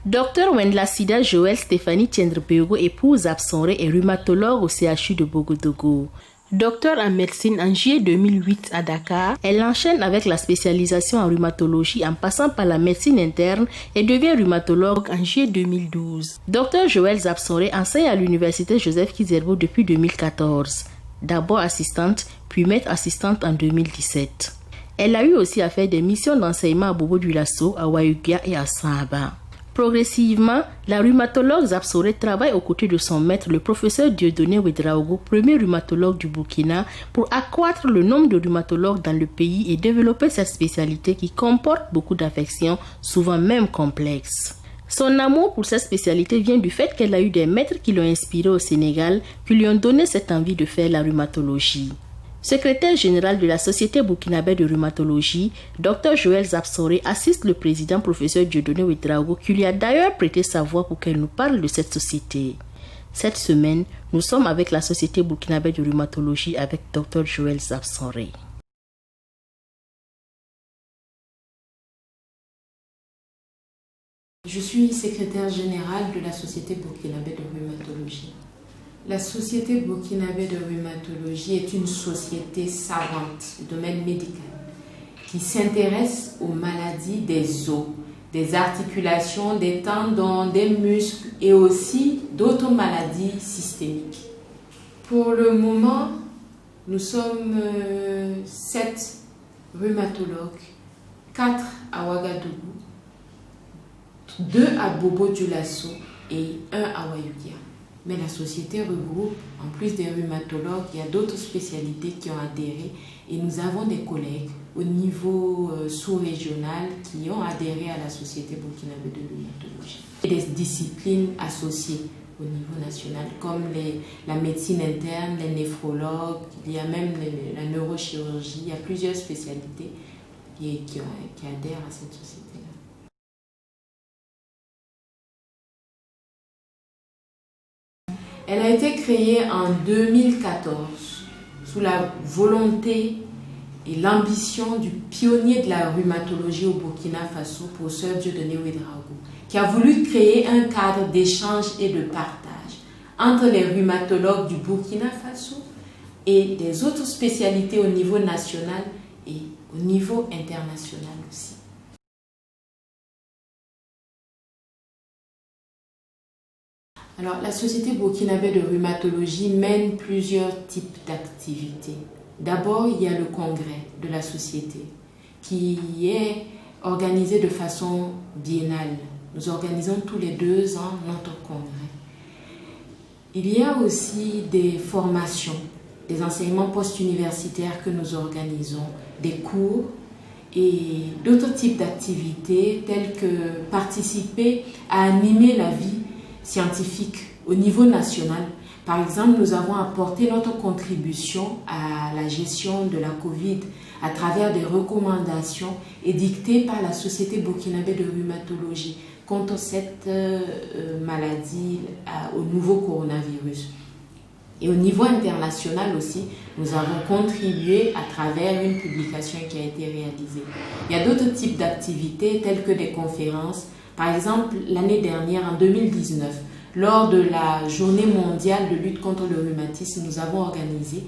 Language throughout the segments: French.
Dr Wendla Sida Joël Stéphanie Tiendrepego, épouse Absonré et rhumatologue au CHU de Bogodogo. Docteur en médecine en juillet 2008 à Dakar, elle enchaîne avec la spécialisation en rhumatologie en passant par la médecine interne et devient rhumatologue en juillet 2012. Dr Joël Absonré enseigne à l'université Joseph Kizerbo depuis 2014. D'abord assistante, puis maître assistante en 2017. Elle a eu aussi à faire des missions d'enseignement à Bobo-Dioulasso, à Wayugia et à Saba. Progressivement, la rhumatologue Absonré travaille aux côtés de son maître, le professeur Dieudonné Ouedraogo, premier rhumatologue du Burkina, pour accroître le nombre de rhumatologues dans le pays et développer cette spécialité qui comporte beaucoup d'affections, souvent même complexes. Son amour pour cette spécialité vient du fait qu'elle a eu des maîtres qui l'ont inspirée au Sénégal, qui lui ont donné cette envie de faire la rhumatologie. Secrétaire général de la Société burkinabé de rhumatologie, Dr Joël Absonré assiste le président professeur Dieudonné Ouedraogo qui lui a d'ailleurs prêté sa voix pour qu'elle nous parle de cette société. Cette semaine, nous sommes avec la Société burkinabé de rhumatologie avec Dr Joël Absonré. Je suis secrétaire générale de la Société burkinabé de rhumatologie. La Société burkinabé de rhumatologie est une société savante du domaine médical qui s'intéresse aux maladies des os, des articulations, des tendons, des muscles et aussi d'autres maladies systémiques. Pour le moment, nous sommes 7 rhumatologues, 4 à Ouagadougou, 2 à Bobo-Dioulasso et 1 à Wayugia. Mais la société regroupe, en plus des rhumatologues, il y a d'autres spécialités qui ont adhéré et nous avons des collègues au niveau sous-régional qui ont adhéré à la Société burkinabé de rhumatologie. Et des disciplines associées au niveau national comme la médecine interne, les néphrologues, il y a même la neurochirurgie, il y a plusieurs spécialités qui adhèrent à cette société. Elle a été créée en 2014 sous la volonté et l'ambition du pionnier de la rhumatologie au Burkina Faso, professeur Dieudonné Ouedraogo, qui a voulu créer un cadre d'échange et de partage entre les rhumatologues du Burkina Faso et des autres spécialités au niveau national et au niveau international aussi. Alors, la Société burkinabé de rhumatologie mène plusieurs types d'activités. D'abord, il y a le congrès de la société qui est organisé de façon biennale. Nous organisons tous les 2 ans notre congrès. Il y a aussi des formations, des enseignements post-universitaires que nous organisons, des cours et d'autres types d'activités telles que participer à animer la vie scientifique au niveau national. Par exemple, nous avons apporté notre contribution à la gestion de la COVID à travers des recommandations édictées par la Société burkinabé de rhumatologie contre cette maladie au nouveau coronavirus. Et au niveau international aussi, nous avons contribué à travers une publication qui a été réalisée. Il y a d'autres types d'activités telles que des conférences. Par exemple, l'année dernière, en 2019, lors de la journée mondiale de lutte contre le rhumatisme, nous avons organisé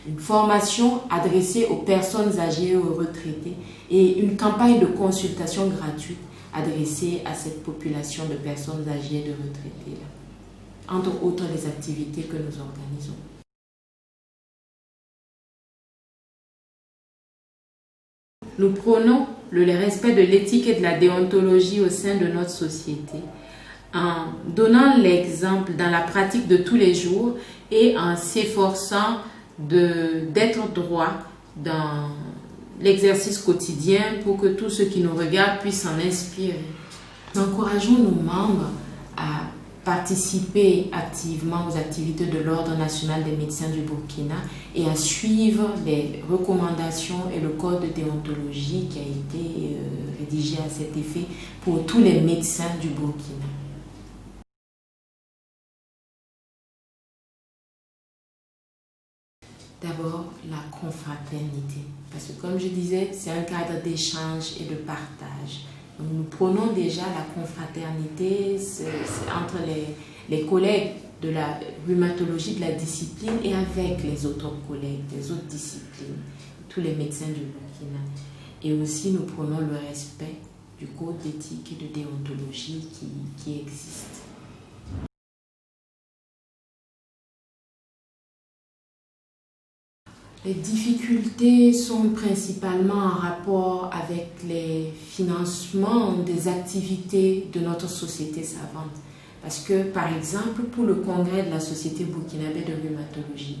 une formation adressée aux personnes âgées et aux retraités et une campagne de consultation gratuite adressée à cette population de personnes âgées et de retraités, entre autres les activités que nous organisons. Nous prônons le respect de l'éthique et de la déontologie au sein de notre société, en donnant l'exemple dans la pratique de tous les jours et en s'efforçant d'être droit dans l'exercice quotidien pour que tous ceux qui nous regardent puissent s'en inspirer. Nous encourageons nos membres à participer activement aux activités de l'Ordre national des médecins du Burkina et à suivre les recommandations et le code de déontologie qui a été rédigé à cet effet pour tous les médecins du Burkina. D'abord, la confraternité. Parce que comme je disais, c'est un cadre d'échange et de partage. Donc, nous prenons déjà la confraternité entre les collègues de la rhumatologie de la discipline et avec les autres collègues des autres disciplines, tous les médecins du Burkina. Et aussi, nous prenons le respect du code d'éthique et de déontologie qui existe. Les difficultés sont principalement en rapport avec les financements des activités de notre société savante. Parce que, par exemple, pour le congrès de la Société burkinabé de rhumatologie,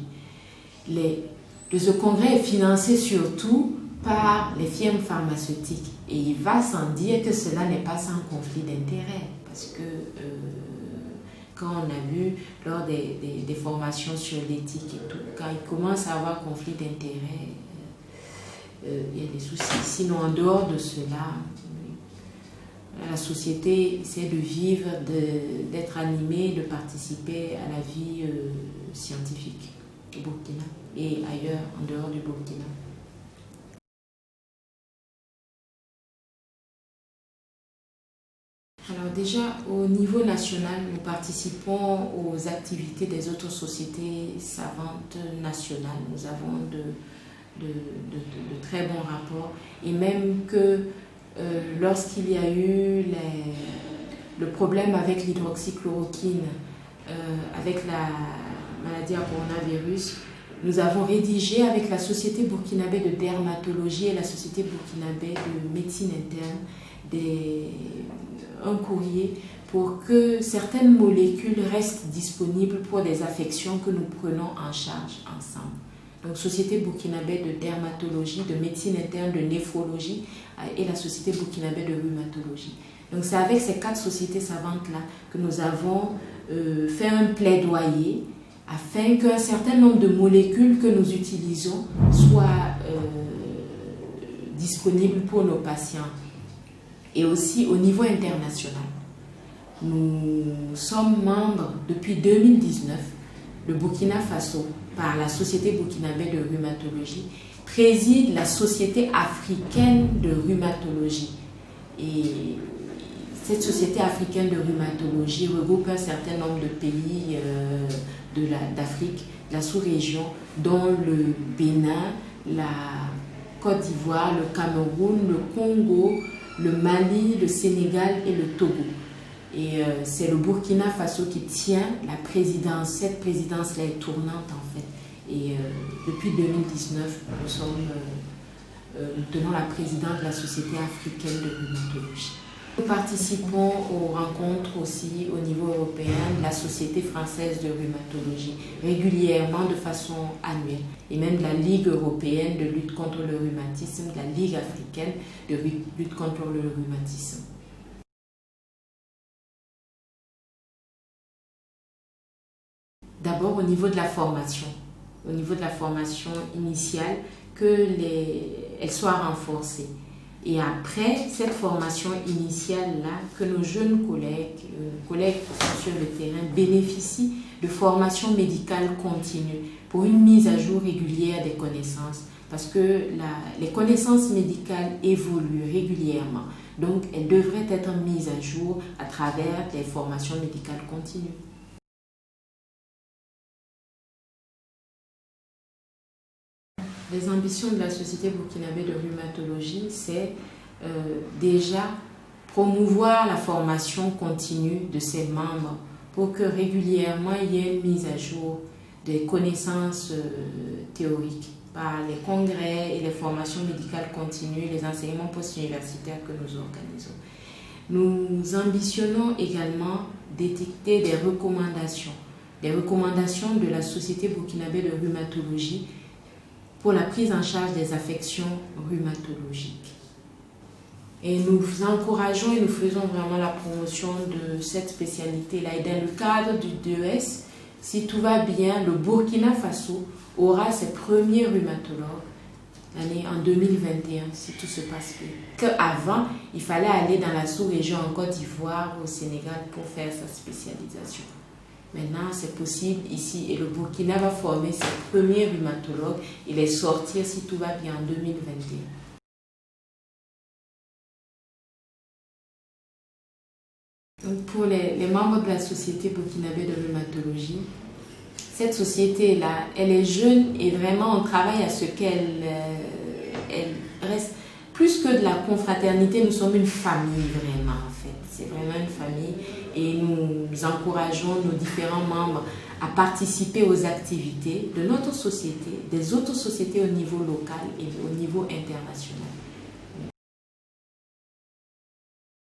ce congrès est financé surtout par les firmes pharmaceutiques. Et il va sans dire que cela n'est pas sans conflit d'intérêts. Parce que quand on a vu lors des formations sur l'éthique et tout, quand il commence à avoir conflit d'intérêts, il y a des soucis. Sinon, en dehors de cela, la société essaie de vivre, d'être animée, de participer à la vie scientifique au Burkina et ailleurs, en dehors du Burkina. Alors déjà, au niveau national, nous participons aux activités des autres sociétés savantes nationales. Nous avons de très bons rapports. Et même que lorsqu'il y a eu le problème avec l'hydroxychloroquine, avec la maladie à coronavirus, nous avons rédigé avec la Société burkinabé de dermatologie et la Société burkinabé de médecine interne un courrier pour que certaines molécules restent disponibles pour des affections que nous prenons en charge ensemble. Donc, Société burkinabé de dermatologie, de médecine interne, de néphrologie et la Société burkinabé de rhumatologie. Donc, c'est avec ces 4 sociétés savantes-là que nous avons fait un plaidoyer afin qu'un certain nombre de molécules que nous utilisons soient disponibles pour nos patients. Et aussi au niveau international. Nous sommes membres depuis 2019, le Burkina Faso, par la Société burkinabé de rhumatologie, préside la Société africaine de rhumatologie. Et cette Société africaine de rhumatologie regroupe un certain nombre de pays d'Afrique, de la sous-région, dont le Bénin, la Côte d'Ivoire, le Cameroun, le Congo, le Mali, le Sénégal et le Togo. Et c'est le Burkina Faso qui tient la présidence. Cette présidence-là est tournante en fait. Et depuis 2019, nous tenons la présidence de la Société africaine de rhumatologie. Nous participons aux rencontres aussi au niveau européen de la Société française de rhumatologie, régulièrement de façon annuelle, et même de la Ligue européenne de lutte contre le rhumatisme, de la Ligue africaine de lutte contre le rhumatisme. D'abord au niveau de la formation. Au niveau de la formation initiale, qu'elle soit renforcée. Et après cette formation initiale-là, que nos jeunes collègues sur le terrain bénéficient de formation médicale continue pour une mise à jour régulière des connaissances. Parce que les connaissances médicales évoluent régulièrement. Donc, elles devraient être mises à jour à travers des formations médicales continues. Les ambitions de la Société burkinabé de rhumatologie, c'est déjà promouvoir la formation continue de ses membres pour que régulièrement il y ait une mise à jour des connaissances théoriques par les congrès et les formations médicales continues, les enseignements post-universitaires que nous organisons. Nous ambitionnons également d'édicter des recommandations de la Société burkinabé de rhumatologie pour la prise en charge des affections rhumatologiques. Et nous encourageons et nous faisons vraiment la promotion de cette spécialité-là. Et dans le cadre du DES, si tout va bien, le Burkina Faso aura ses premiers rhumatologues en 2021, si tout se passe bien. Qu'avant, il fallait aller dans la sous-région en Côte d'Ivoire, au Sénégal, pour faire sa spécialisation. Maintenant, c'est possible ici et le Burkina va former ses premiers rhumatologues et les sortir, si tout va bien, en 2021. Donc pour les membres de la Société burkinabé de rhumatologie, cette société-là, elle est jeune et vraiment on travaille à ce qu'elle reste. Plus que de la confraternité, nous sommes une famille vraiment en fait. C'est vraiment une famille et nous encourageons nos différents membres à participer aux activités de notre société, des autres sociétés au niveau local et au niveau international.